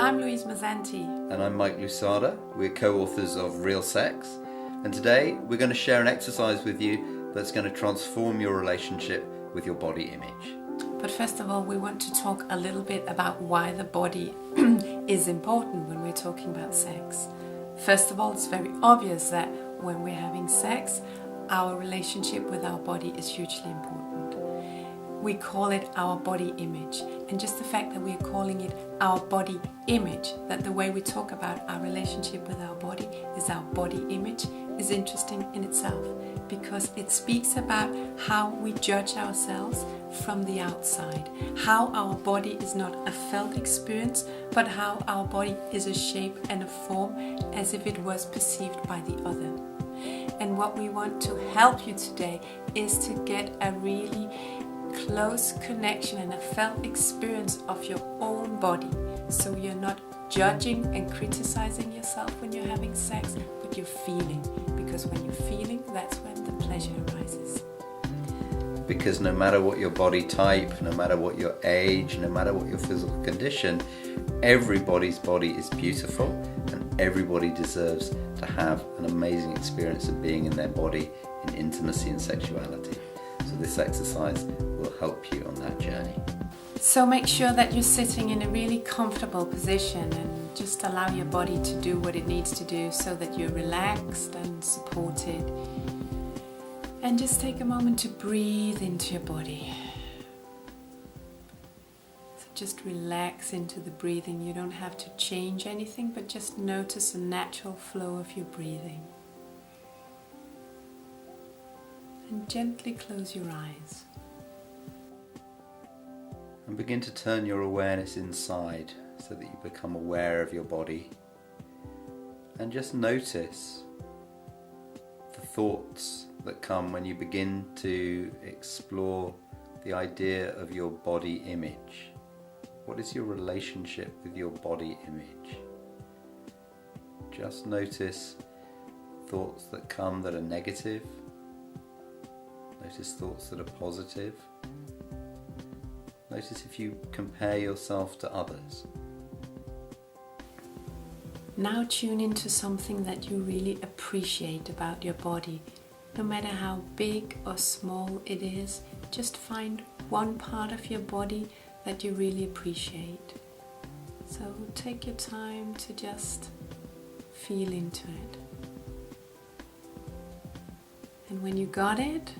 I'm Louise Mazanti. And I'm Mike Lousada. We're co-authors of Real Sex. And today we're going to share an exercise with you that's going to transform your relationship with your body image. But first of all, we want to talk a little bit about why the body is important when we're talking about sex. First of all, it's very obvious that when we're having sex, our relationship with our body is hugely important. We call it our body image. And just the fact that we're calling it our body image, that the way we talk about our relationship with our body is our body image, is interesting in itself, because it speaks about how we judge ourselves from the outside, how our body is not a felt experience, but how our body is a shape and a form as if it was perceived by the other. And what we want to help you today is to get a really close connection and a felt experience of your own body, so you're not judging and criticizing yourself when you're having sex, but you're feeling, because when you're feeling, that's when the pleasure arises. Because no matter what your body type, no matter what your age, no matter what your physical condition, everybody's body is beautiful and everybody deserves to have an amazing experience of being in their body in intimacy and sexuality. So this exercise will help you on that journey. So make sure that you're sitting in a really comfortable position and just allow your body to do what it needs to do so that you're relaxed and supported. And just take a moment to breathe into your body. So just relax into the breathing. You don't have to change anything, but just notice the natural flow of your breathing. And gently close your eyes. And begin to turn your awareness inside so that you become aware of your body. And just notice the thoughts that come when you begin to explore the idea of your body image. What is your relationship with your body image? Just notice thoughts that come that are negative. Notice thoughts that are positive. Notice if you compare yourself to others. Now tune into something that you really appreciate about your body. No matter how big or small it is, just find one part of your body that you really appreciate. So take your time to just feel into it. And when you got it,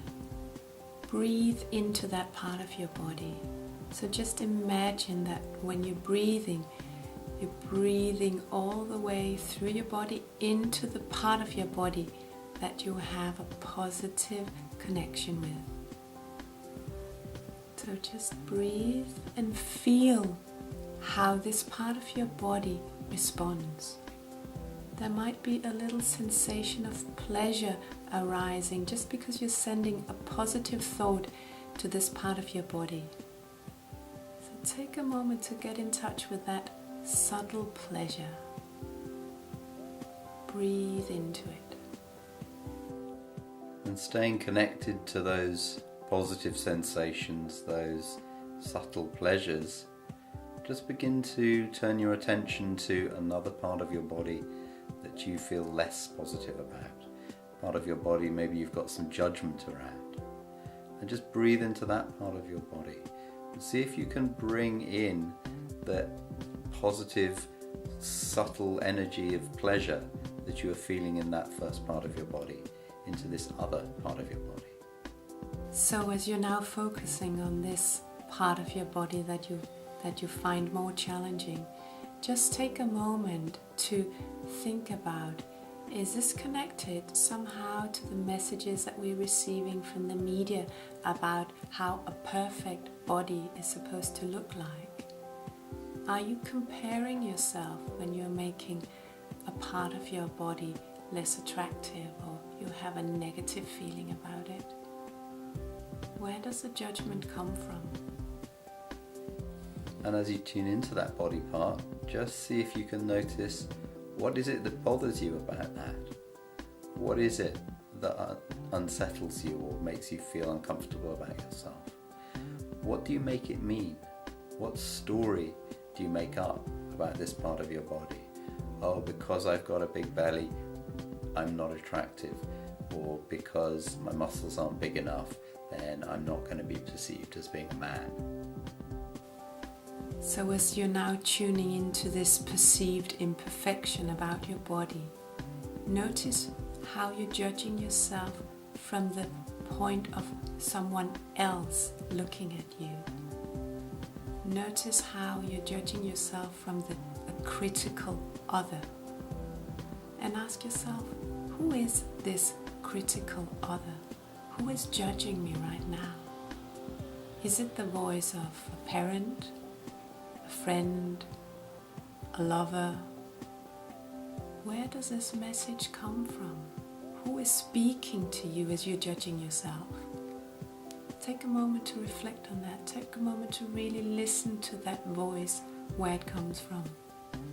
breathe into that part of your body. So just imagine that when you're breathing all the way through your body into the part of your body that you have a positive connection with. So just breathe and feel how this part of your body responds. There might be a little sensation of pleasure arising just because you're sending a positive thought to this part of your body. So take a moment to get in touch with that subtle pleasure. Breathe into it. And staying connected to those positive sensations, those subtle pleasures, just begin to turn your attention to another part of your body that you feel less positive about. Part of your body maybe you've got some judgment around. And just breathe into that part of your body and see if you can bring in that positive, subtle energy of pleasure that you are feeling in that first part of your body into this other part of your body. So as you're now focusing on this part of your body that you find more challenging, just take a moment to think about, is this connected somehow to the messages that we're receiving from the media about how a perfect body is supposed to look like? Are you comparing yourself when you're making a part of your body less attractive, or you have a negative feeling about it? Where does the judgment come from? And as you tune into that body part, just see if you can notice, what is it that bothers you about that? What is it that unsettles you or makes you feel uncomfortable about yourself? What do you make it mean? What story do you make up about this part of your body. Oh, because I've got a big belly, I'm not attractive. Or because my muscles aren't big enough, then I'm not going to be perceived as being a man. So as you're now tuning into this perceived imperfection about your body, notice how you're judging yourself from the point of someone else looking at you. Notice how you're judging yourself from the critical other. And ask yourself, who is this critical other? Who is judging me right now? Is it the voice of a parent, a friend, a lover? Where does this message come from? Who is speaking to you as you're judging yourself? Take a moment to reflect on that. Take a moment to really listen to that voice, where it comes from.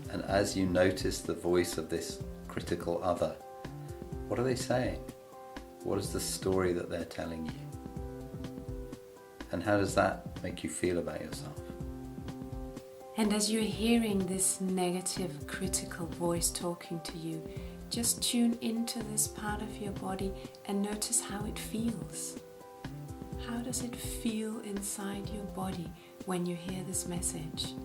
And as you notice the voice of this critical other, what are they saying? What is the story that they're telling you? And how does that make you feel about yourself? And as you're hearing this negative, critical voice talking to you, just tune into this part of your body and notice how it feels. How does it feel inside your body when you hear this message?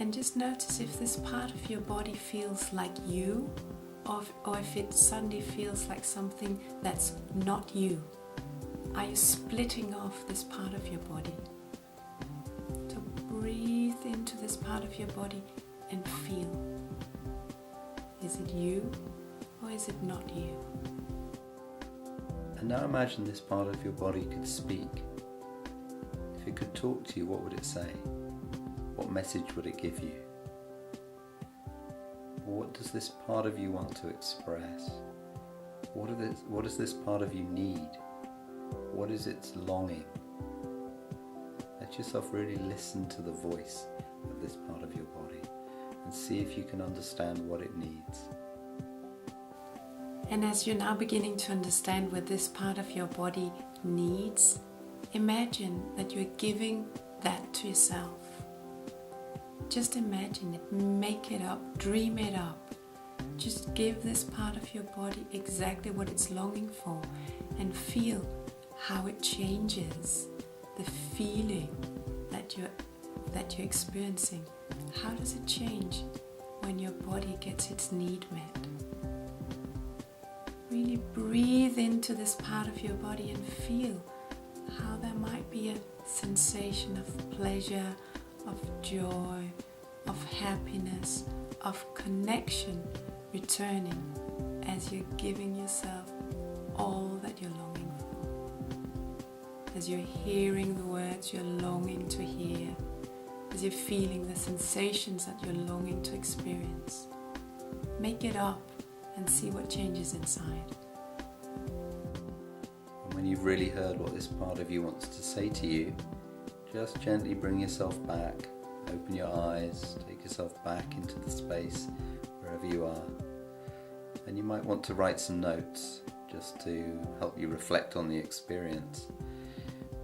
And just notice if this part of your body feels like you, or if it suddenly feels like something that's not you. Are you splitting off this part of your body? So breathe into this part of your body and feel. Is it you or is it not you? And now imagine this part of your body could speak. If it could talk to you, what would it say? What message would it give you? What does this part of you want to express? What does this part of you need? What is its longing? Let yourself really listen to the voice of this part of your body and see if you can understand what it needs. And as you're now beginning to understand what this part of your body needs, imagine that you're giving that to yourself. Just imagine it, make it up, dream it up. Just give this part of your body exactly what it's longing for and feel how it changes the feeling that you're experiencing. How does it change when your body gets its need met? Really breathe into this part of your body and feel how there might be a sensation of pleasure, of joy, of happiness, of connection returning as you're giving yourself all that you're longing for. As you're hearing the words you're longing to hear, as you're feeling the sensations that you're longing to experience. Make it up and see what changes inside. And when you've really heard what this part of you wants to say to you, just gently bring yourself back, open your eyes, take yourself back into the space wherever you are. And you might want to write some notes just to help you reflect on the experience.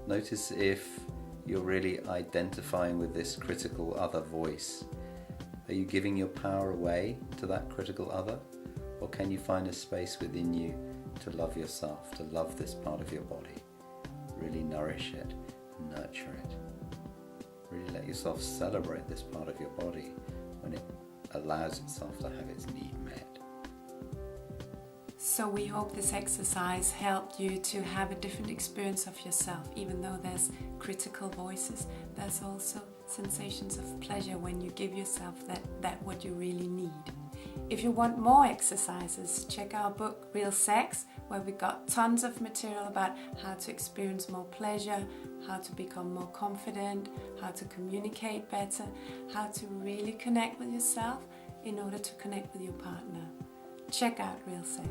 Notice if you're really identifying with this critical other voice. Are you giving your power away to that critical other? Or can you find a space within you to love yourself, to love this part of your body? Really nourish it, nurture it. Really let yourself celebrate this part of your body when it allows itself to have its need met. So we hope this exercise helped you to have a different experience of yourself. Even though there's critical voices, there's also sensations of pleasure when you give yourself that what you really need. If you want more exercises, check our book Real Sex, where we got tons of material about how to experience more pleasure, how to become more confident, how to communicate better, how to really connect with yourself in order to connect with your partner. Check out Real Sex.